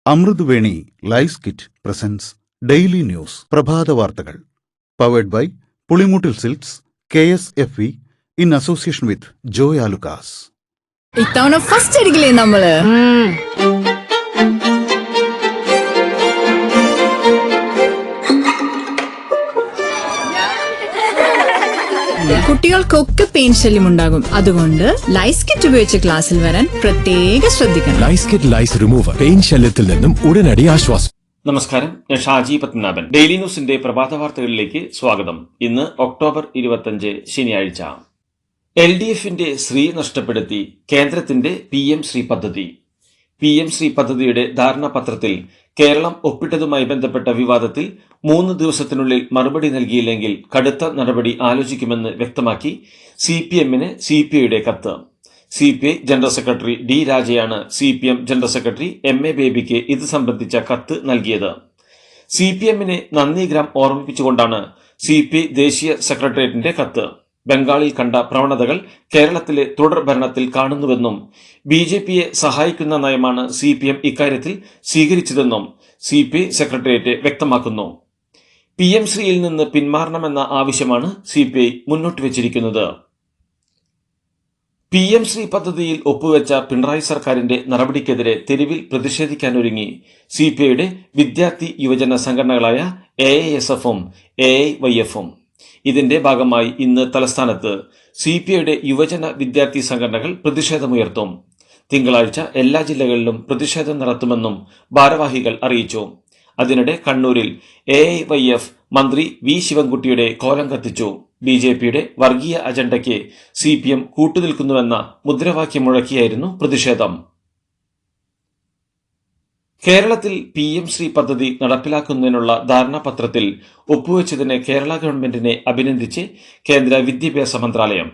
Amruthaveni lice kit presents daily news പ്രഭാത വാർത്തകൾ powered by Pulimoottil silks KSFE in association with Joy Alukkas. ഇത്തവണ first അടിക്കില്ലേ നമ്മള്? കുട്ടികൾക്കൊക്കെ പെയിൻ ശല്യം ഉണ്ടാകും. അതുകൊണ്ട് ലൈസ് കിറ്റ് ഉപയോഗിച്ച് ക്ലാസ്സിൽ വരാൻ പ്രത്യേക ശ്രദ്ധിക്കണം. ലൈസ് കിറ്റ് ലൈസ് റിമൂവർ പെയിൻ ശല്യത്തിൽ നിന്നും ഉടനടി ആശ്വാസം. നമസ്കാരം, ഞാൻ ഷാജി പത്മനാഭൻ. ഡെയിലി ന്യൂസിന്റെ പ്രഭാത വാർത്തകളിലേക്ക് സ്വാഗതം. ഇന്ന് ഒക്ടോബർ 25 ശനിയാഴ്ച. LDFന്റെ ശ്രീ നഷ്ടപ്പെടുത്തി കേന്ദ്രത്തിന്റെ PM ശ്രീ പദ്ധതി. PM ശ്രീ പദ്ധതിയുടെ ധാരണാപത്രത്തിൽ കേരളം ഒപ്പിട്ടതുമായി ബന്ധപ്പെട്ട വിവാദത്തിൽ 3 ദിവസത്തിനുള്ളിൽ മറുപടി നൽകിയില്ലെങ്കിൽ കടുത്ത നടപടി ആലോചിക്കുമെന്ന് വ്യക്തമാക്കി CPMന് CPIയുടെ കത്ത്. CPI general secretary D രാജയാണ് CPM general secretary MA ബേബിക്ക് ഇത് സംബന്ധിച്ച കത്ത് നൽകിയത്. CPMനെ നന്ദിഗ്രാം ഓർമ്മിപ്പിച്ചുകൊണ്ടാണ് CPI ദേശീയ സെക്രട്ടേറിയറ്റിന്റെ കത്ത്. ബംഗാളിൽ കണ്ട പ്രവണതകൾ കേരളത്തിലെ തുടർ ഭരണത്തിൽ കാണുന്നുവെന്നും BJPയെ സഹായിക്കുന്ന നയമാണ് CPM ഇക്കാര്യത്തിൽ സ്വീകരിച്ചതെന്നും CPI സെക്രട്ടേറിയറ്റ് വ്യക്തമാക്കുന്നു. PM ശ്രീയിൽ നിന്ന് പിന്മാറണമെന്ന ആവശ്യമാണ് CPI മുന്നോട്ട് വച്ചിരിക്കുന്നത്. PM ശ്രീ പദ്ധതിയിൽ ഒപ്പുവെച്ച പിണറായി സർക്കാരിന്റെ നടപടിക്കെതിരെ തെരുവിൽ പ്രതിഷേധിക്കാനൊരുങ്ങി CPIയുടെ വിദ്യാർത്ഥി യുവജന സംഘടനകളായ AISFും AIYFും. ഇതിന്റെ ഭാഗമായി ഇന്ന് തലസ്ഥാനത്ത് CPIയുടെ യുവജന വിദ്യാർത്ഥി സംഘടനകൾ പ്രതിഷേധമുയർത്തും. തിങ്കളാഴ്ച എല്ലാ ജില്ലകളിലും പ്രതിഷേധം നടത്തുമെന്നും ഭാരവാഹികൾ അറിയിച്ചു. അതിനിടെ കണ്ണൂരിൽ AIYF മന്ത്രി V ശിവൻകുട്ടിയുടെ കോലം കത്തിച്ചു. BJPയുടെ വർഗീയ അജണ്ടയ്ക്ക് CPM കൂട്ടുനിൽക്കുന്നുവെന്ന മുദ്രാവാക്യം മുഴക്കിയായിരുന്നു പ്രതിഷേധം. കേരളത്തിൽ PM ശ്രീ പദ്ധതി നടപ്പിലാക്കുന്നതിനുള്ള ധാരണാപത്രത്തിൽ ഒപ്പുവെച്ചതിന് കേരള ഗവൺമെന്റിനെ അഭിനന്ദിച്ച് കേന്ദ്ര വിദ്യാഭ്യാസ മന്ത്രാലയം.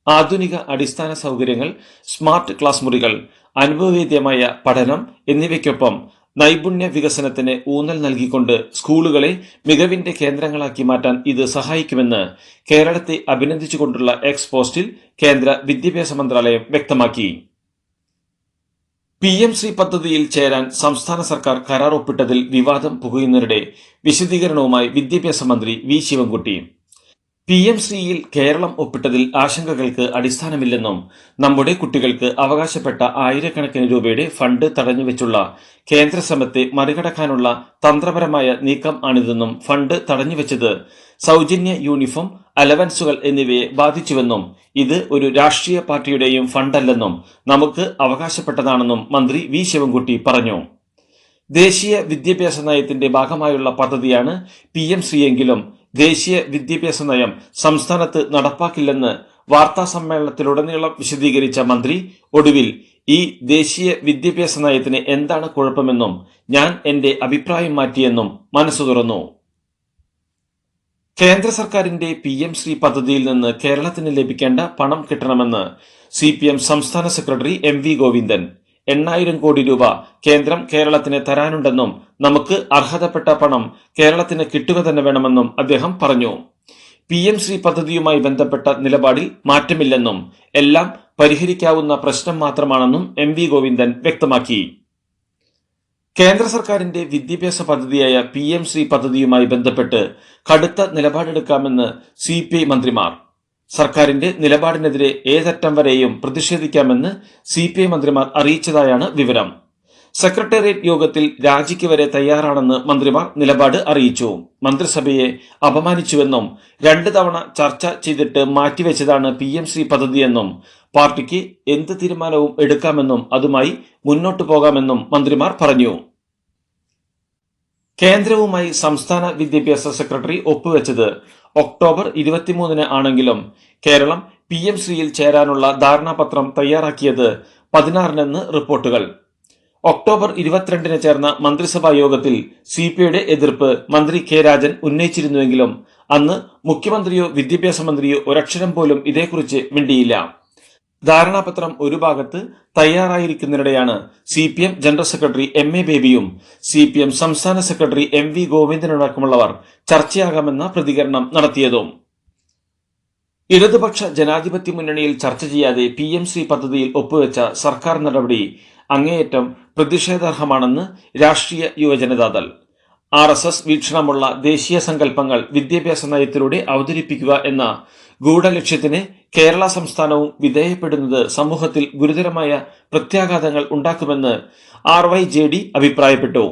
ആധുനിക അടിസ്ഥാന സൗകര്യങ്ങൾ, സ്മാർട്ട് ക്ലാസ് മുറികൾ, അനുഭവവേദ്യമായ പഠനം എന്നിവയ്ക്കൊപ്പം നൈപുണ്യ വികസനത്തിന് ഊന്നൽ നൽകിക്കൊണ്ട് സ്കൂളുകളെ മികവിന്റെ കേന്ദ്രങ്ങളാക്കി മാറ്റാൻ ഇത് സഹായിക്കുമെന്ന് കേരളത്തെ അഭിനന്ദിച്ചുകൊണ്ടുള്ള എക്സ് പോസ്റ്റിൽ കേന്ദ്ര വിദ്യാഭ്യാസ മന്ത്രാലയം വ്യക്തമാക്കി. PM ശ്രീ പദ്ധതിയിൽ ചേരാൻ സംസ്ഥാന സർക്കാർ കരാർ ഒപ്പിട്ടതിൽ വിവാദം പുകയുന്നതിനിടെ വിശദീകരണവുമായി വിദ്യാഭ്യാസ മന്ത്രി V ശിവൻകുട്ടി. PM ശ്രീയിൽ കേരളം ഒപ്പിട്ടതിൽ ആശങ്കകൾക്ക് അടിസ്ഥാനമില്ലെന്നും നമ്മുടെ കുട്ടികൾക്ക് അവകാശപ്പെട്ട ആയിരക്കണക്കിന് രൂപയുടെ ഫണ്ട് തടഞ്ഞുവെച്ചുള്ള കേന്ദ്ര ശ്രമത്തെ മറികടക്കാനുള്ള തന്ത്രപരമായ നീക്കം ആണിതെന്നും ഫണ്ട് തടഞ്ഞുവെച്ചത് സൗജന്യ യൂണിഫോം, അലവൻസുകൾ എന്നിവയെ ബാധിച്ചുവെന്നും ഇത് ഒരു രാഷ്ട്രീയ പാർട്ടിയുടെയും ഫണ്ടല്ലെന്നും നമുക്ക് അവകാശപ്പെട്ടതാണെന്നും മന്ത്രി V ശിവൻകുട്ടി പറഞ്ഞു. ദേശീയ വിദ്യാഭ്യാസ നയത്തിന്റെ ഭാഗമായുള്ള പദ്ധതിയാണ് PM ശ്രീയെങ്കിലും ദേശീയ വിദ്യാഭ്യാസ നയം സംസ്ഥാനത്ത് നടപ്പാക്കില്ലെന്ന് വാർത്താ സമ്മേളനത്തിലുടനീളം വിശദീകരിച്ച മന്ത്രി ഒടുവിൽ ഈ ദേശീയ വിദ്യാഭ്യാസ നയത്തിന് എന്താണ് കുഴപ്പമെന്നും ഞാൻ എന്റെ അഭിപ്രായം മാറ്റിയെന്നും മനസ്സു തുറന്നു. കേന്ദ്ര സർക്കാരിന്റെ PM ശ്രീ പദ്ധതിയിൽ നിന്ന് കേരളത്തിന് ലഭിക്കേണ്ട പണം കിട്ടണമെന്ന് CPM സംസ്ഥാന സെക്രട്ടറി MV ഗോവിന്ദൻ. 8,000 കോടി രൂപ കേന്ദ്രം കേരളത്തിന് തരാനുണ്ടെന്നും നമുക്ക് അർഹതപ്പെട്ട പണം കേരളത്തിന് കിട്ടുക തന്നെ വേണമെന്നും അദ്ദേഹം പറഞ്ഞു. PM ശ്രീ പദ്ധതിയുമായി ബന്ധപ്പെട്ട നിലപാടിൽ മാറ്റമില്ലെന്നും എല്ലാം പരിഹരിക്കാവുന്ന പ്രശ്നം മാത്രമാണെന്നും MV ഗോവിന്ദൻ വ്യക്തമാക്കി. കേന്ദ്ര സർക്കാരിന്റെ വിദ്യാഭ്യാസ പദ്ധതിയായ PM ശ്രീ പദ്ധതിയുമായി ബന്ധപ്പെട്ട് കടുത്ത നിലപാടെടുക്കാമെന്ന് CPI മന്ത്രിമാർ. സർക്കാരിന്റെ നിലപാടിനെതിരെ ഏതറ്റം വരെയും പ്രതിഷേധിക്കാമെന്ന് CPI മന്ത്രിമാർ അറിയിച്ചതായാണ് വിവരം. സെക്രട്ടേറിയറ്റ് യോഗത്തിൽ രാജിക്ക് വരെ തയ്യാറാണെന്ന് മന്ത്രിമാർ നിലപാട് അറിയിച്ചു. മന്ത്രിസഭയെ അപമാനിച്ചുവെന്നും 2 തവണ ചർച്ച ചെയ്തിട്ട് മാറ്റിവെച്ചതാണ് PM ശ്രീ പദ്ധതിയെന്നും പാർട്ടിക്ക് എന്ത് തീരുമാനവും എടുക്കാമെന്നും അതുമായി മുന്നോട്ടു പോകാമെന്നും മന്ത്രിമാർ പറഞ്ഞു. കേന്ദ്രവുമായി സംസ്ഥാന വിദ്യാഭ്യാസ സെക്രട്ടറി ഒപ്പുവെച്ചത് ഒക്ടോബർ 23 ആണെങ്കിലും കേരളം PM ശ്രീയിൽ ചേരാനുള്ള ധാരണാപത്രം തയ്യാറാക്കിയത് 16 റിപ്പോർട്ടുകൾ. ഒക്ടോബർ 22 ചേർന്ന മന്ത്രിസഭാ യോഗത്തിൽ CPIയുടെ എതിർപ്പ് മന്ത്രി K രാജൻ ഉന്നയിച്ചിരുന്നുവെങ്കിലും അന്ന് മുഖ്യമന്ത്രിയോ വിദ്യാഭ്യാസ മന്ത്രിയോ ഒരക്ഷരം പോലും ഇതേക്കുറിച്ച് മിണ്ടിയില്ല. ധാരണാപത്രം ഒരു ഭാഗത്ത് തയ്യാറായിരിക്കുന്നതിനിടെയാണ് CPM general secretary MA ബേബിയും CPM സംസ്ഥാന സെക്രട്ടറി MV ഗോവിന്ദനടക്കമുള്ളവർ ചർച്ചയാകാമെന്ന പ്രതികരണം നടത്തിയതും. ഇടതുപക്ഷ ജനാധിപത്യ മുന്നണിയിൽ ചർച്ച ചെയ്യാതെ PM ശ്രീ പദ്ധതിയിൽ ഒപ്പുവെച്ച സർക്കാർ നടപടി അങ്ങേയറ്റം പ്രതിഷേധാർഹമാണെന്ന് രാഷ്ട്രീയ യുവജനതാദൾ. RSS വീക്ഷണമുള്ള ദേശീയ സങ്കല്പങ്ങൾ വിദ്യാഭ്യാസ നയത്തിലൂടെ അവതരിപ്പിക്കുക എന്ന ഗൂഢലക്ഷ്യത്തിന് കേരള സംസ്ഥാനവും വിധേയപ്പെടുന്നത് സമൂഹത്തിൽ ഗുരുതരമായ പ്രത്യാഘാതങ്ങൾ ഉണ്ടാക്കുമെന്ന് RYJD അഭിപ്രായപ്പെട്ടു.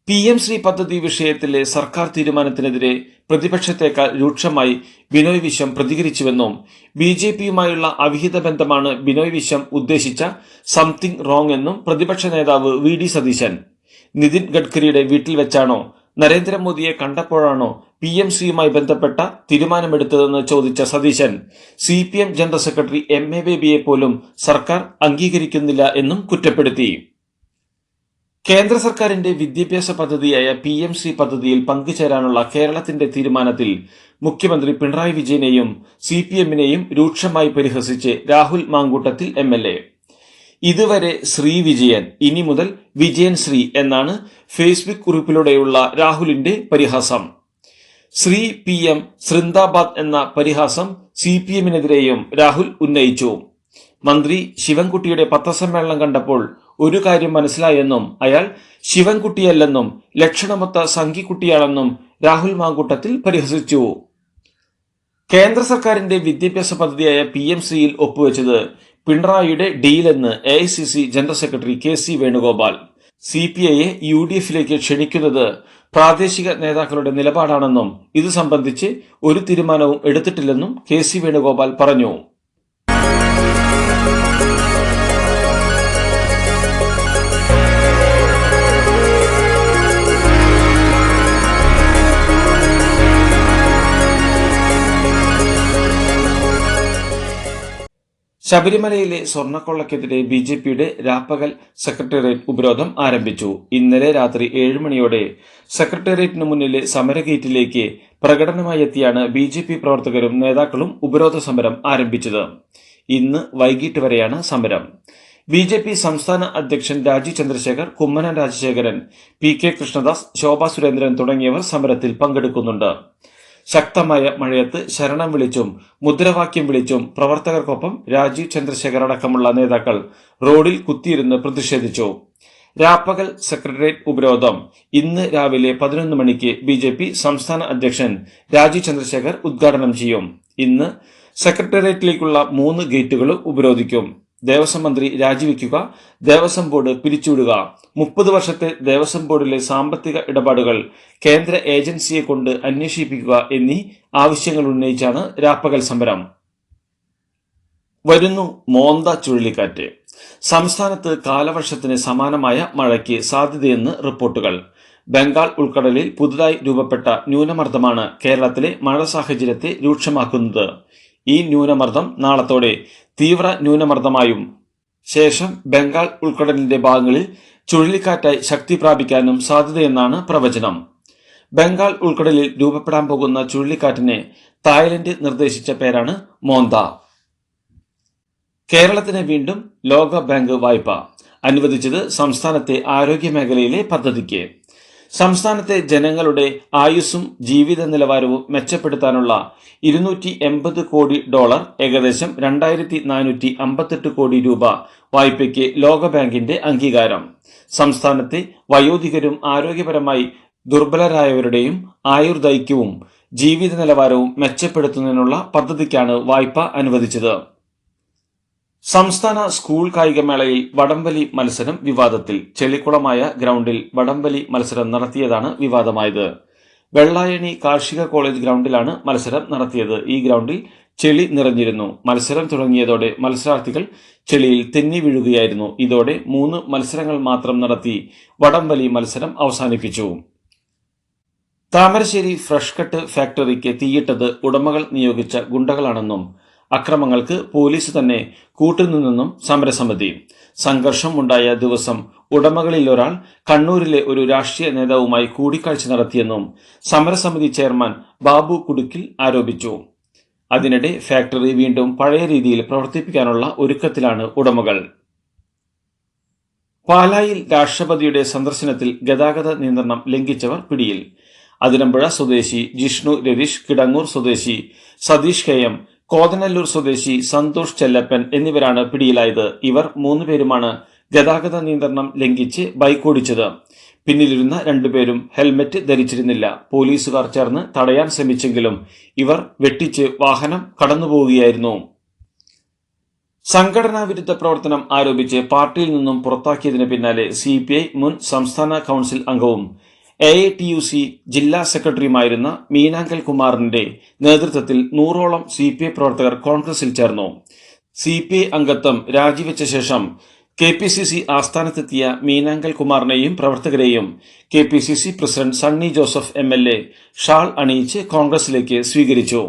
PM ശ്രീ പദ്ധതി വിഷയത്തിലെ സർക്കാർ തീരുമാനത്തിനെതിരെ പ്രതിപക്ഷത്തേക്കാൾ രൂക്ഷമായി ബിനോയ് വിശ്വം പ്രതികരിച്ചുവെന്നും BJPയുമായുള്ള അവിഹിത ബന്ധമാണ് ബിനോയ് വിശ്വം ഉദ്ദേശിച്ച സംതിങ് റോങ് എന്നും പ്രതിപക്ഷ നേതാവ് VD സതീശൻ. നിതിൻ ഗഡ്കരിയുടെ വീട്ടിൽ വെച്ചാണോ, നരേന്ദ്രമോദിയെ കണ്ടപ്പോഴാണോ PM ശ്രീയുമായി ബന്ധപ്പെട്ട തീരുമാനമെടുത്തതെന്ന് ചോദിച്ച Satheesan CPM general secretary MA ബേബിയെ പോലും സർക്കാർ അംഗീകരിക്കുന്നില്ല എന്നും കുറ്റപ്പെടുത്തി. കേന്ദ്ര സർക്കാരിന്റെ വിദ്യാഭ്യാസ പദ്ധതിയായ PM ശ്രീ പദ്ധതിയിൽ പങ്കുചേരാനുള്ള കേരളത്തിന്റെ തീരുമാനത്തിൽ മുഖ്യമന്ത്രി പിണറായി വിജയനെയും CPMനെയും രൂക്ഷമായി പരിഹസിച്ച് രാഹുൽ മാങ്കൂട്ടത്തിൽ MLA. ഇതുവരെ ശ്രീ വിജയൻ, ഇനി മുതൽ വിജയൻ ശ്രീ എന്നാണ് ഫേസ്ബുക്ക് കുറിപ്പിലൂടെയുള്ള രാഹുലിന്റെ പരിഹാസം. ശ്രീ PM സൃന്ദാബാദ് എന്ന പരിഹാസം CPMനെതിരെയും രാഹുൽ ഉന്നയിച്ചു. മന്ത്രി ശിവൻകുട്ടിയുടെ പത്രസമ്മേളനം കണ്ടപ്പോൾ ഒരു കാര്യം മനസ്സിലായെന്നും അയാൾ ശിവൻകുട്ടിയല്ലെന്നും ലക്ഷണമൊത്ത സംഘിക്കുട്ടിയാണെന്നും രാഹുൽ മാങ്കൂട്ടത്തിൽ പരിഹസിച്ചു. കേന്ദ്ര സർക്കാരിന്റെ വിദ്യാഭ്യാസ പദ്ധതിയായ PM ശ്രീയിൽ ഒപ്പുവെച്ചത് പിണറായിയുടെ ഡീലെന്ന് AICC general secretary KC Venugopal. CPIയെ UDFിലേക്ക് ക്ഷണിക്കുന്നത് പ്രാദേശിക നേതാക്കളുടെ നിലപാടാണെന്നും ഇത് സംബന്ധിച്ച് ഒരു തീരുമാനവും എടുത്തിട്ടില്ലെന്നും KC വേണുഗോപാൽ പറഞ്ഞു. ശബരിമലയിലെ സ്വർണ്ണക്കൊള്ളക്കെതിരെ BJPയുടെ രാപ്പകൽ സെക്രട്ടേറിയറ്റ് ഉപരോധം ആരംഭിച്ചു. ഇന്നലെ രാത്രി 7 മണിയോടെ സെക്രട്ടേറിയറ്റിന് മുന്നിലെ സമരഗേറ്റിലേക്ക് പ്രകടനമായി എത്തിയാണ് BJP പ്രവർത്തകരും നേതാക്കളും ഉപരോധ സമരം ആരംഭിച്ചത്. ഇന്ന് വൈകിട്ട് വരെയാണ് സമരം. BJP സംസ്ഥാന അധ്യക്ഷൻ രാജീവ് ചന്ദ്രശേഖർ, കുമ്മനം രാജശേഖരൻ, PK കൃഷ്ണദാസ്, ശോഭാ സുരേന്ദ്രൻ തുടങ്ങിയവർ സമരത്തിൽ പങ്കെടുക്കുന്നുണ്ട്. ശക്തമായ മഴയത്ത് ശരണം വിളിച്ചും മുദ്രാവാക്യം വിളിച്ചും പ്രവർത്തകർക്കൊപ്പം രാജീവ് ചന്ദ്രശേഖർ അടക്കമുള്ള നേതാക്കൾ റോഡിൽ കുത്തിയിരുന്ന് പ്രതിഷേധിച്ചു. രാപ്പകൽ സെക്രട്ടേറിയറ്റ് ഉപരോധം ഇന്ന് രാവിലെ 11 മണിക്ക് BJP സംസ്ഥാന അധ്യക്ഷൻ രാജീവ് ചന്ദ്രശേഖർ ഉദ്ഘാടനം ചെയ്യും. ഇന്ന് സെക്രട്ടേറിയറ്റിലേക്കുള്ള 3 ഗേറ്റുകളും ഉപരോധിക്കും. ദേവസ്വം മന്ത്രി രാജിവെക്കുക, ദേവസ്വം ബോർഡ് പിരിച്ചുവിടുക, 30 വർഷത്തെ ദേവസ്വം ബോർഡിലെ സാമ്പത്തിക ഇടപാടുകൾ കേന്ദ്ര ഏജൻസിയെ കൊണ്ട് അന്വേഷിപ്പിക്കുക എന്നീ ആവശ്യങ്ങൾ ഉന്നയിച്ചാണ് രാപ്പകൽ സമരം. വരുന്നു മോന്ത ചുഴലിക്കാറ്റ്. സംസ്ഥാനത്ത് കാലവർഷത്തിന് സമാനമായ മഴയ്ക്ക് സാധ്യതയെന്ന് റിപ്പോർട്ടുകൾ. ബംഗാൾ ഉൾക്കടലിൽ പുതുതായി രൂപപ്പെട്ട ന്യൂനമർദ്ദമാണ് കേരളത്തിലെ മഴ സാഹചര്യത്തെ രൂക്ഷമാക്കുന്നത്. ഈ ന്യൂനമർദ്ദം നാളത്തോടെ തീവ്ര ന്യൂനമർദ്ദമായും ശേഷം ബംഗാൾ ഉൾക്കടലിന്റെ ഭാഗങ്ങളിൽ ചുഴലിക്കാറ്റായി ശക്തി പ്രാപിക്കാനും സാധ്യതയെന്നാണ് പ്രവചനം. ബംഗാൾ ഉൾക്കടലിൽ രൂപപ്പെടാൻ പോകുന്ന ചുഴലിക്കാറ്റിനെ തായ്ലൻഡ് നിർദ്ദേശിച്ച പേരാണ് മോന്ത. കേരളത്തിന് വീണ്ടും ലോക ബാങ്ക് വായ്പ അനുവദിച്ചത് സംസ്ഥാനത്തെ ആരോഗ്യ മേഖലയിലെ പദ്ധതിക്ക്. സംസ്ഥാനത്തെ ജനങ്ങളുടെ ആയുസ്സും ജീവിത നിലവാരവും മെച്ചപ്പെടുത്താനുള്ള $280 കോടി, ഏകദേശം 2458 കോടി രൂപ വായ്പയ്ക്ക് ലോകബാങ്കിന്റെ അംഗീകാരം. സംസ്ഥാനത്തെ വയോധികരും ആരോഗ്യപരമായി ദുർബലരായവരുടെയും ആയുർദൈർഘ്യവും ജീവിത നിലവാരവും മെച്ചപ്പെടുത്തുന്നതിനുള്ള പദ്ധതിക്കാണ് വായ്പ അനുവദിച്ചത്. സംസ്ഥാന സ്കൂൾ കായികമേളയിൽ വടംവലി മത്സരം വിവാദത്തിൽ. ചെളിക്കുളമായ ഗ്രൗണ്ടിൽ വടംവലി മത്സരം നടത്തിയതാണ് വിവാദമായത്. വെള്ളായണി കാർഷിക കോളേജ് ഗ്രൗണ്ടിലാണ് മത്സരം നടത്തിയത്. ഈ ഗ്രൗണ്ടിൽ ചെളി നിറഞ്ഞിരുന്നു. മത്സരം തുടങ്ങിയതോടെ മത്സരാർത്ഥികൾ ചെളിയിൽ തെന്നി വീഴുകയായിരുന്നു. ഇതോടെ 3 മത്സരങ്ങൾ മാത്രം നടത്തി വടംവലി മത്സരം അവസാനിപ്പിച്ചു. താമരശ്ശേരി ഫ്രഷ് കട്ട് ഫാക്ടറിക്ക് തീയിട്ടത് ഉടമകൾ നിയോഗിച്ച ഗുണ്ടകളാണെന്നും അക്രമങ്ങൾക്ക് പോലീസ് തന്നെ കൂട്ടുനിന്നെന്നും സമരസമിതി. സംഘർഷം ഉണ്ടായ ദിവസം ഉടമകളിൽ ഒരാൾ കണ്ണൂരിലെ ഒരു രാഷ്ട്രീയ നേതാവുമായി കൂടിക്കാഴ്ച നടത്തിയെന്നും സമരസമിതി ചെയർമാൻ ബാബു കുടുക്കിൽ ആരോപിച്ചു. അതിനിടെ ഫാക്ടറി വീണ്ടും പഴയ രീതിയിൽ പ്രവർത്തിപ്പിക്കാനുള്ള ഒരുക്കത്തിലാണ് ഉടമകൾ. പാലായിൽ രാഷ്ട്രപതിയുടെ സന്ദർശനത്തിൽ ഗതാഗത നിയന്ത്രണം ലംഘിച്ചവർ പിടിയിൽ. അതിരമ്പുഴ സ്വദേശി ജിഷ്ണു രതീഷ്, കിടങ്ങൂർ സ്വദേശി സതീഷ് KM, കോതനല്ലൂർ സ്വദേശി സന്തോഷ് ചെല്ലപ്പൻ എന്നിവരാണ് പിടിയിലായത്. ഇവർ 3 പേരുമാണ് ഗതാഗത നിയന്ത്രണം ലംഘിച്ച് ബൈക്ക് ഓടിച്ചത്. പിന്നിലിരുന്ന 2 പേരും ഹെൽമറ്റ് ധരിച്ചിരുന്നില്ല. പോലീസുകാർ ചേർന്ന് തടയാൻ ശ്രമിച്ചെങ്കിലും ഇവർ വെട്ടിച്ച് വാഹനം കടന്നുപോവുകയായിരുന്നു. സംഘടനാ വിരുദ്ധ പ്രവർത്തനം ആരോപിച്ച് പാർട്ടിയിൽ നിന്നും പുറത്താക്കിയതിന് പിന്നാലെ CPI മുൻ സംസ്ഥാന കൌൺസിൽ അംഗവും AITUC ജില്ലാ സെക്രട്ടറിയുമായിരുന്ന മീനാങ്കൽ കുമാറിന്റെ നേതൃത്വത്തിൽ 100ഓളം CPI പ്രവർത്തകർ കോൺഗ്രസിൽ ചേർന്നു. CPI അംഗത്വം രാജിവെച്ച ശേഷം KPCC ആസ്ഥാനത്തെത്തിയ മീനാങ്കൽ കുമാറിനെയും പ്രവർത്തകരെയും KPCC president Sunny Joseph MLA shawl അണിയിച്ച് കോൺഗ്രസിലേക്ക് സ്വീകരിച്ചു.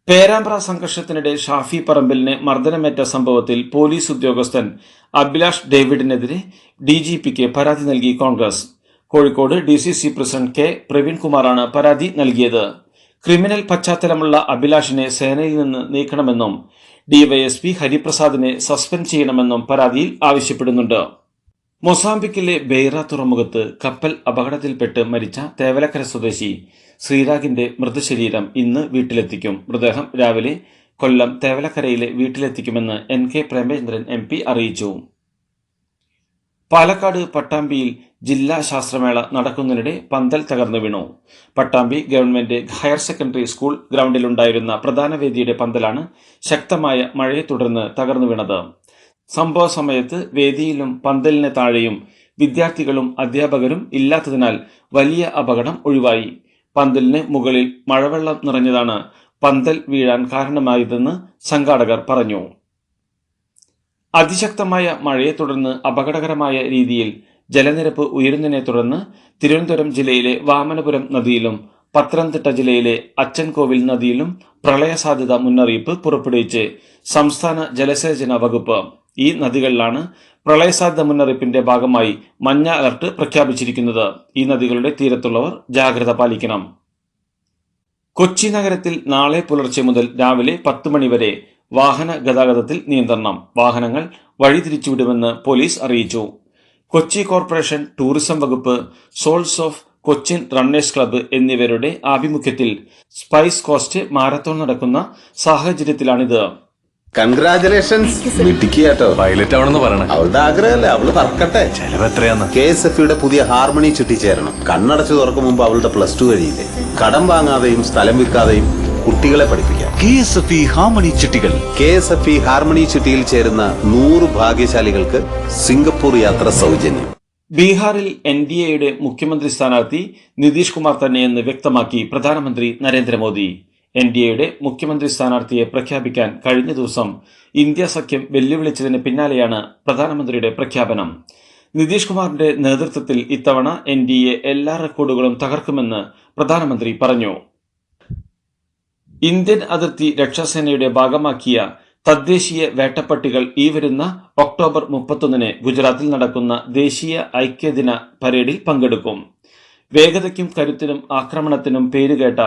പേരാമ്പ്ര സംഘർഷത്തിനിടെ ഷാഫി പറമ്പിലിന് മർദ്ദനമേറ്റ സംഭവത്തിൽ പോലീസ് ഉദ്യോഗസ്ഥൻ അഭിലാഷ് ഡേവിഡിനെതിരെ DGPക്ക് പരാതി നൽകി Congress. Kozhikode DCC president K പ്രവീൺകുമാറാണ് പരാതി നൽകിയത്. ക്രിമിനൽ പശ്ചാത്തലമുള്ള അഭിലാഷിനെ സേനയിൽ നിന്ന് നീക്കണമെന്നും DYSP ഹരിപ്രസാദിനെ സസ്പെൻഡ് ചെയ്യണമെന്നും പരാതിയിൽ ആവശ്യപ്പെടുന്നുണ്ട്. മൊസാംബിക്കിലെ ബെയ്റ തുറമുഖത്ത് കപ്പൽ അപകടത്തിൽപ്പെട്ട് മരിച്ച തേവലക്കര സ്വദേശി ശ്രീരാഗിന്റെ മൃതശരീരം ഇന്ന് വീട്ടിലെത്തിക്കും. മൃതദേഹം രാവിലെ കൊല്ലം തേവലക്കരയിലെ വീട്ടിലെത്തിക്കുമെന്ന് NK പ്രേമചന്ദ്രൻ MP അറിയിച്ചു. പാലക്കാട് പട്ടാമ്പിയിൽ ജില്ലാ ശാസ്ത്രമേള നടക്കുന്നതിനിടെ പന്തൽ തകർന്നു വീണു. Pattambi government higher secondary school ഗ്രൗണ്ടിലുണ്ടായിരുന്ന പ്രധാന വേദിയുടെ പന്തലാണ് ശക്തമായ മഴയെ തുടർന്ന് തകർന്നു വീണത്. സംഭവ സമയത്ത് വേദിയിലും പന്തലിന് താഴെയും വിദ്യാർത്ഥികളും അധ്യാപകരും ഇല്ലാത്തതിനാൽ വലിയ അപകടം ഒഴിവായി. പന്തലിന് മുകളിൽ മഴവെള്ളം നിറഞ്ഞതാണ് പന്തൽ വീഴാൻ കാരണമായതെന്ന് സംഘാടകർ പറഞ്ഞു. അതിശക്തമായ മഴയെ തുടർന്ന് അപകടകരമായ രീതിയിൽ ജലനിരപ്പ് ഉയരുന്നതിനെ തുടർന്ന് തിരുവനന്തപുരം ജില്ലയിലെ വാമനപുരം നദിയിലും പത്തനംതിട്ട ജില്ലയിലെ അച്ചൻകോവിൽ നദിയിലും പ്രളയ സാധ്യത മുന്നറിയിപ്പ് പുറപ്പെടുവിച്ച് സംസ്ഥാന ജലസേചന വകുപ്പ്. ഈ നദികളിലാണ് പ്രളയസാധ്യത മുന്നറിയിപ്പിന്റെ ഭാഗമായി മഞ്ഞ അലർട്ട് പ്രഖ്യാപിച്ചിരിക്കുന്നത്. ഈ നദികളുടെ തീരത്തുള്ളവർ ജാഗ്രത പാലിക്കണം. കൊച്ചി നഗരത്തിൽ നാളെ പുലർച്ചെ മുതൽ രാവിലെ 10 മണി വരെ വാഹന ഗതാഗതത്തിൽ നിയന്ത്രണം. വാഹനങ്ങൾ വഴിതിരിച്ചുവിടുമെന്ന് പോലീസ് അറിയിച്ചു. കൊച്ചി കോർപ്പറേഷൻ, ടൂറിസം വകുപ്പ്, soles of Cochin runners club എന്നിവരുടെ ആഭിമുഖ്യത്തിൽ സ്പൈസ് കോസ്റ്റ് മാരത്തോൺ നടക്കുന്ന സാഹചര്യത്തിലാണിത്. കൺഗ്രാചുലേഷൻസ് മിട്ടിക്കാട്ടോ. പൈലറ്റ് ആവണമെന്ന് പറയണേ. അവളുടെ ആഗ്രഹമല്ലേ, അവള് പറക്കട്ടെ. ചെലവ് എത്രയാന്ന്? KSFയുടെ പുതിയ ഹാർമണി ചിട്ടി ചേരണം. കണ്ണടച്ചു തുറക്കും മുമ്പ് അവളുടെ +2 കഴിയില്ലേ. കടം വാങ്ങാതെയും സ്ഥലം വിൽക്കാതെയും കുട്ടികളെ പഠിപ്പിക്കാം. KSFE ഹാർമണി ചിട്ടികൾ. KSFE ഹാർമണി ചിട്ടിയിൽ ചേരുന്ന 100 ഭാഗ്യശാലികൾക്ക് സിംഗപ്പൂർ യാത്ര സൗജന്യം. ബീഹാറിൽ NDAയുടെ മുഖ്യമന്ത്രി സ്ഥാനാർത്ഥി നിതീഷ് കുമാർ തന്നെയെന്ന് വ്യക്തമാക്കി പ്രധാനമന്ത്രി നരേന്ദ്രമോദി. NDAയുടെ മുഖ്യമന്ത്രി സ്ഥാനാർത്ഥിയെ പ്രഖ്യാപിക്കാൻ കഴിഞ്ഞ ദിവസം ഇന്ത്യ സഖ്യം വെല്ലുവിളിച്ചതിന് പിന്നാലെയാണ് പ്രധാനമന്ത്രിയുടെ പ്രഖ്യാപനം. നിതീഷ് കുമാറിന്റെ നേതൃത്വത്തിൽ ഇത്തവണ NDA എല്ലാ റെക്കോർഡുകളും തകർക്കുമെന്ന് പ്രധാനമന്ത്രി പറഞ്ഞു. ഇന്ത്യൻ അതിർത്തി രക്ഷാസേനയുടെ ഭാഗമാക്കിയ തദ്ദേശീയ വേട്ടപ്പട്ടികൾ ഈ വരുന്ന ഒക്ടോബർ 31 ഗുജറാത്തിൽ നടക്കുന്ന ദേശീയ ഐക്യദിന പരേഡിൽ പങ്കെടുക്കും. വേഗതയ്ക്കും കരുത്തിനും ആക്രമണത്തിനും പേരുകേട്ട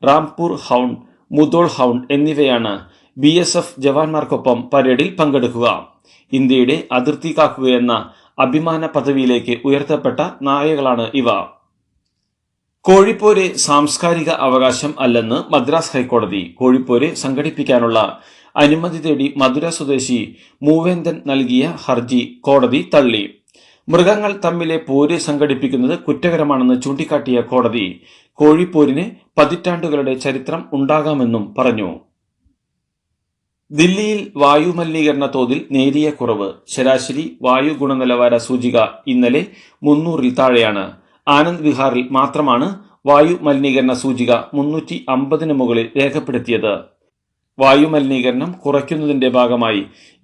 റാംപൂർ ഹൗണ്ട്, മുദോൾ ഹൗണ്ട് എന്നിവയാണ് BSF ജവാന്മാർക്കൊപ്പം പരേഡിൽ പങ്കെടുക്കുക. ഇന്ത്യയുടെ അതിർത്തി കാക്കുകയെന്ന അഭിമാന പദവിയിലേക്ക് ഉയർത്തപ്പെട്ട നായകളാണ് ഇവ. കോഴിപ്പോര് സാംസ്കാരിക അവകാശം അല്ലെന്ന് മദ്രാസ് ഹൈക്കോടതി. കോഴിപ്പോര് സംഘടിപ്പിക്കാനുള്ള അനുമതി തേടി മധുര സ്വദേശി മൂവേന്ദൻ നൽകിയ ഹർജി കോടതി തള്ളി. മൃഗങ്ങൾ തമ്മിലെ പോര് സംഘടിപ്പിക്കുന്നത് കുറ്റകരമാണെന്ന് ചൂണ്ടിക്കാട്ടിയ കോടതി കോഴിപ്പോരിന് പതിറ്റാണ്ടുകളുടെ ചരിത്രം ഉണ്ടാകാമെന്നും പറഞ്ഞു. ദില്ലിയിൽ വായു മലിനീകരണ തോതിൽ നേരിയ കുറവ്. ശരാശരി വായു ഗുണനിലവാര സൂചിക ഇന്നലെ 300-ൽ താഴെയാണ്. ആനന്ദ് വിഹാറിൽ മാത്രമാണ് വായു മലിനീകരണ സൂചിക 350-ന് മുകളിൽ രേഖപ്പെടുത്തിയത്. വായു മലിനീകരണം കുറയ്ക്കുന്നതിന്റെ ഭാഗമായി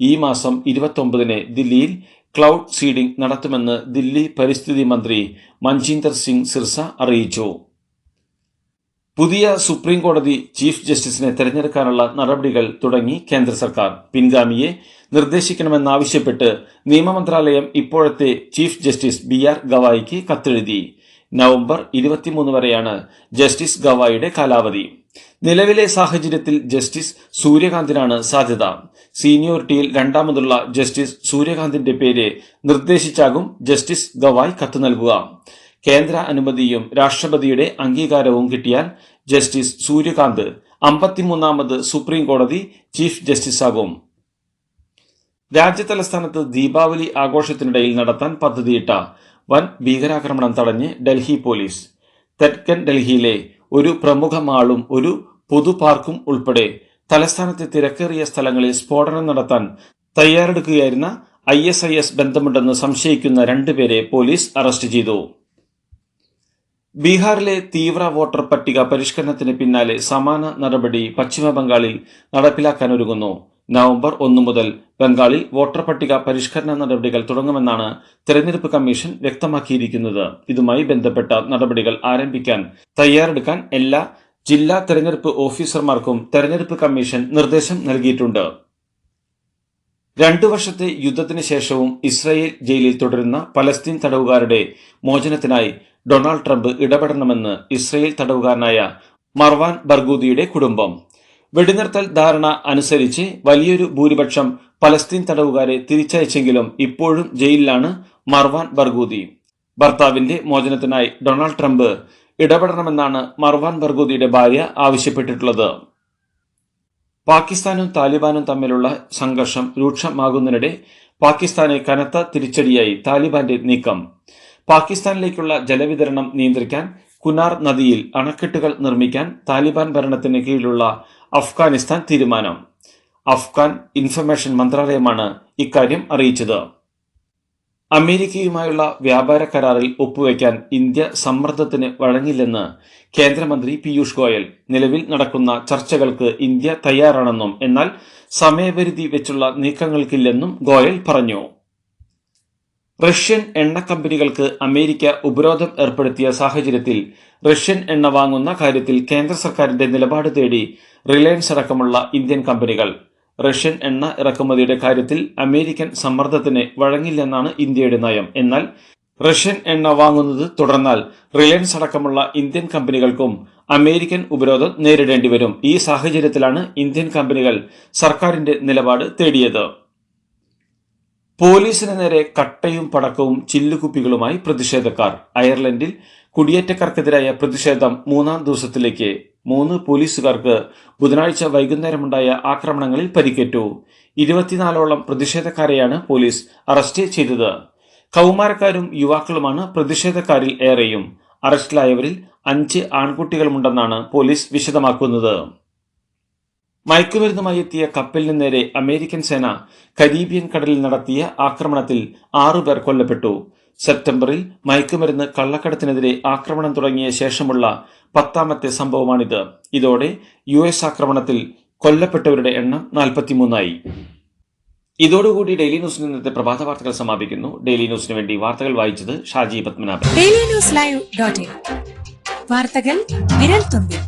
ഈ മാസം 29-ന് ദില്ലിയിൽ ക്ലൗഡ് സീഡിംഗ് നടത്തുമെന്ന് ദില്ലി പരിസ്ഥിതി മന്ത്രി മഞ്ജീന്ദർ സിംഗ് സിർസ അറിയിച്ചു. പുതിയ സുപ്രീം കോടതി ചീഫ് ജസ്റ്റിസിനെ തെരഞ്ഞെടുക്കാനുള്ള നടപടികൾ തുടങ്ങി കേന്ദ്ര സർക്കാർ. പിൻഗാമിയെ നിർദ്ദേശിക്കണമെന്നാവശ്യപ്പെട്ട് നിയമമന്ത്രാലയം ഇപ്പോഴത്തെ ചീഫ് ജസ്റ്റിസ് BR ഗവായിക്ക് കത്തെഴുതി. നവംബർ 23 വരെയാണ് ജസ്റ്റിസ് ഗവായിയുടെ കാലാവധി. നിലവിലെ സാഹചര്യത്തിൽ ജസ്റ്റിസ് സൂര്യകാന്തിനാണ് സാധ്യത. സീനിയോറിറ്റിയിൽ രണ്ടാമതുള്ള ജസ്റ്റിസ് സൂര്യകാന്തിന്റെ പേര് നിർദ്ദേശിച്ചാകും ജസ്റ്റിസ് ഗവായ് കത്ത് നൽകുക. കേന്ദ്ര അനുമതിയും രാഷ്ട്രപതിയുടെ അംഗീകാരവും കിട്ടിയാൽ ജസ്റ്റിസ് സൂര്യകാന്ത് 53ാമത് സുപ്രീം കോടതി ചീഫ് ജസ്റ്റിസാകും. രാജ്യതലസ്ഥാനത്ത് ദീപാവലി ആഘോഷത്തിനിടയിൽ നടത്താൻ പദ്ധതിയിട്ട വൻ ഭീകരാക്രമണം തടഞ്ഞ് ഡൽഹി പോലീസ്. തെക്കൻ ഡൽഹിയിലെ ഒരു പ്രമുഖ മാളും ഒരു പൊതു പാർക്കും ഉൾപ്പെടെ തലസ്ഥാനത്തെ തിരക്കേറിയ സ്ഥലങ്ങളിൽ സ്ഫോടനം നടത്താൻ തയ്യാറെടുക്കുകയായിരുന്ന ISIS ബന്ധമുണ്ടെന്ന് സംശയിക്കുന്ന 2 പേരെ പോലീസ് അറസ്റ്റ് ചെയ്തു. ബീഹാറിലെ തീവ്ര വോട്ടർ പട്ടിക പരിഷ്കരണത്തിന് പിന്നാലെ സമാന നടപടി പശ്ചിമബംഗാളിൽ നടപ്പിലാക്കാനൊരുങ്ങുന്നു. നവംബർ 1 മുതൽ ബംഗാളിൽ വോട്ടർ പട്ടിക പരിഷ്കരണ നടപടികൾ തുടങ്ങുമെന്നാണ് തെരഞ്ഞെടുപ്പ് കമ്മീഷൻ വ്യക്തമാക്കിയിരിക്കുന്നത്. ഇതുമായി ബന്ധപ്പെട്ട നടപടികൾ ആരംഭിക്കാൻ തയ്യാറെടുക്കാൻ എല്ലാ ജില്ലാ തെരഞ്ഞെടുപ്പ് ഓഫീസർമാർക്കും തെരഞ്ഞെടുപ്പ് കമ്മീഷൻ നിർദ്ദേശം നൽകിയിട്ടുണ്ട്. 2 വർഷത്തെ യുദ്ധത്തിന് ശേഷവും ഇസ്രായേൽ ജയിലിൽ തുടരുന്ന പലസ്തീൻ തടവുകാരുടെ മോചനത്തിനായി ഡൊണാൾഡ് ട്രംപ് ഇടപെടണമെന്ന് ഇസ്രായേൽ തടവുകാരനായ മർവാൻ ബർഗൂദിയുടെ കുടുംബം. വെടിനിർത്തൽ ധാരണ അനുസരിച്ച് വലിയൊരു ഭൂരിപക്ഷം പലസ്തീൻ തടവുകാരെ തിരിച്ചയച്ചെങ്കിലും ഇപ്പോഴും ജയിലിലാണ് മർവാൻ ബർഗൂദി. ഭർത്താവിന്റെ മോചനത്തിനായി ഡൊണാൾഡ് ട്രംപ് ഇടപെടണമെന്നാണ് മർവാൻ ബർഗൂദിയുടെ ഭാര്യ ആവശ്യപ്പെട്ടിട്ടുള്ളത്. പാകിസ്ഥാനും താലിബാനും തമ്മിലുള്ള സംഘർഷം രൂക്ഷമാകുന്നതിനിടെ പാകിസ്ഥാന് കനത്ത തിരിച്ചടിയായി താലിബാന്റെ നീക്കം. പാകിസ്ഥാനിലേക്കുള്ള ജലവിതരണം നിയന്ത്രിക്കാൻ കുനാർ നദിയിൽ അണക്കെട്ടുകൾ നിർമ്മിക്കാൻ താലിബാൻ ഭരണത്തിന് കീഴിലുള്ള അഫ്ഗാനിസ്ഥാൻ തീരുമാനം. അഫ്ഗാൻ ഇൻഫർമേഷൻ മന്ത്രാലയമാണ് ഇക്കാര്യം അറിയിച്ചത്. അമേരിക്കയുമായുള്ള വ്യാപാര കരാറിൽ ഒപ്പുവയ്ക്കാൻ ഇന്ത്യ സമ്മർദ്ദത്തിന് വഴങ്ങില്ലെന്ന് കേന്ദ്രമന്ത്രി പീയൂഷ് ഗോയൽ. നിലവിൽ നടക്കുന്ന ചർച്ചകൾക്ക് ഇന്ത്യ തയ്യാറാണെന്നും എന്നാൽ സമയപരിധി വെച്ചുള്ള നീക്കങ്ങൾക്കില്ലെന്നും ഗോയൽ പറഞ്ഞു. റഷ്യൻ എണ്ണ കമ്പനികൾക്ക് അമേരിക്ക ഉപരോധം ഏർപ്പെടുത്തിയ സാഹചര്യത്തിൽ റഷ്യൻ എണ്ണ വാങ്ങുന്ന കാര്യത്തിൽ കേന്ദ്ര സർക്കാരിന്റെ നിലപാട് തേടി റിലയൻസ് അടക്കമുള്ള ഇന്ത്യൻ കമ്പനികൾ. റഷ്യൻ എണ്ണ ഇറക്കുമതിയുടെ കാര്യത്തിൽ അമേരിക്കൻ സമ്മർദ്ദത്തിന് വഴങ്ങില്ലെന്നാണ് ഇന്ത്യയുടെ നയം. എന്നാൽ റഷ്യൻ എണ്ണ വാങ്ങുന്നത് തുടർന്നാൽ റിലയൻസ് അടക്കമുള്ള ഇന്ത്യൻ കമ്പനികൾക്കും അമേരിക്കൻ ഉപരോധം നേരിടേണ്ടി വരും. ഈ സാഹചര്യത്തിലാണ് ഇന്ത്യൻ കമ്പനികൾ സർക്കാരിന്റെ നിലപാട് തേടിയത്. പോലീസിന് നേരെ കട്ടയും പടക്കവും ചില്ലുകുപ്പികളുമായി പ്രതിഷേധക്കാർ. അയർലൻഡിൽ കുടിയേറ്റക്കാർക്കെതിരായ പ്രതിഷേധം 3ാം ദിവസത്തിലേക്ക്. 3 പോലീസുകാർക്ക് ബുധനാഴ്ച വൈകുന്നേരമുണ്ടായ ആക്രമണങ്ങളിൽ പരിക്കേറ്റു. 24ഓളം പ്രതിഷേധക്കാരെയാണ് പോലീസ് അറസ്റ്റ് ചെയ്തത്. കൗമാരക്കാരും യുവാക്കളുമാണ് പ്രതിഷേധക്കാരിൽ ഏറെയും. അറസ്റ്റിലായവരിൽ 5 ആൺകുട്ടികളുമുണ്ടെന്നാണ് പോലീസ് വിശദമാക്കുന്നത്. മയക്കുമരുന്നുമായി എത്തിയ കപ്പലിന് നേരെ അമേരിക്കൻ സേന കരീബിയൻ കടലിൽ നടത്തിയ ആക്രമണത്തിൽ 6 പേർ കൊല്ലപ്പെട്ടു. സെപ്റ്റംബറിൽ മയക്കുമരുന്ന് കള്ളക്കടത്തിനെതിരെ ആക്രമണം തുടങ്ങിയ ശേഷമുള്ള 10ാമത്തെ സംഭവമാണിത്. ഇതോടെ US ആക്രമണത്തിൽ കൊല്ലപ്പെട്ടവരുടെ എണ്ണം 43ആയി. ഇതോടുകൂടി ഡെയിലി ന്യൂസിന് ഇന്നത്തെ പ്രഭാത വാർത്തകൾ സമാപിക്കുന്നു. ഡെയിലി ന്യൂസിന് വേണ്ടി വാർത്തകൾ വായിച്ചത് ഷാജി പത്മനാഭൻ. DailyNewsLive.in വാർത്തകൾ വിരൽ തുമ്പിൽ.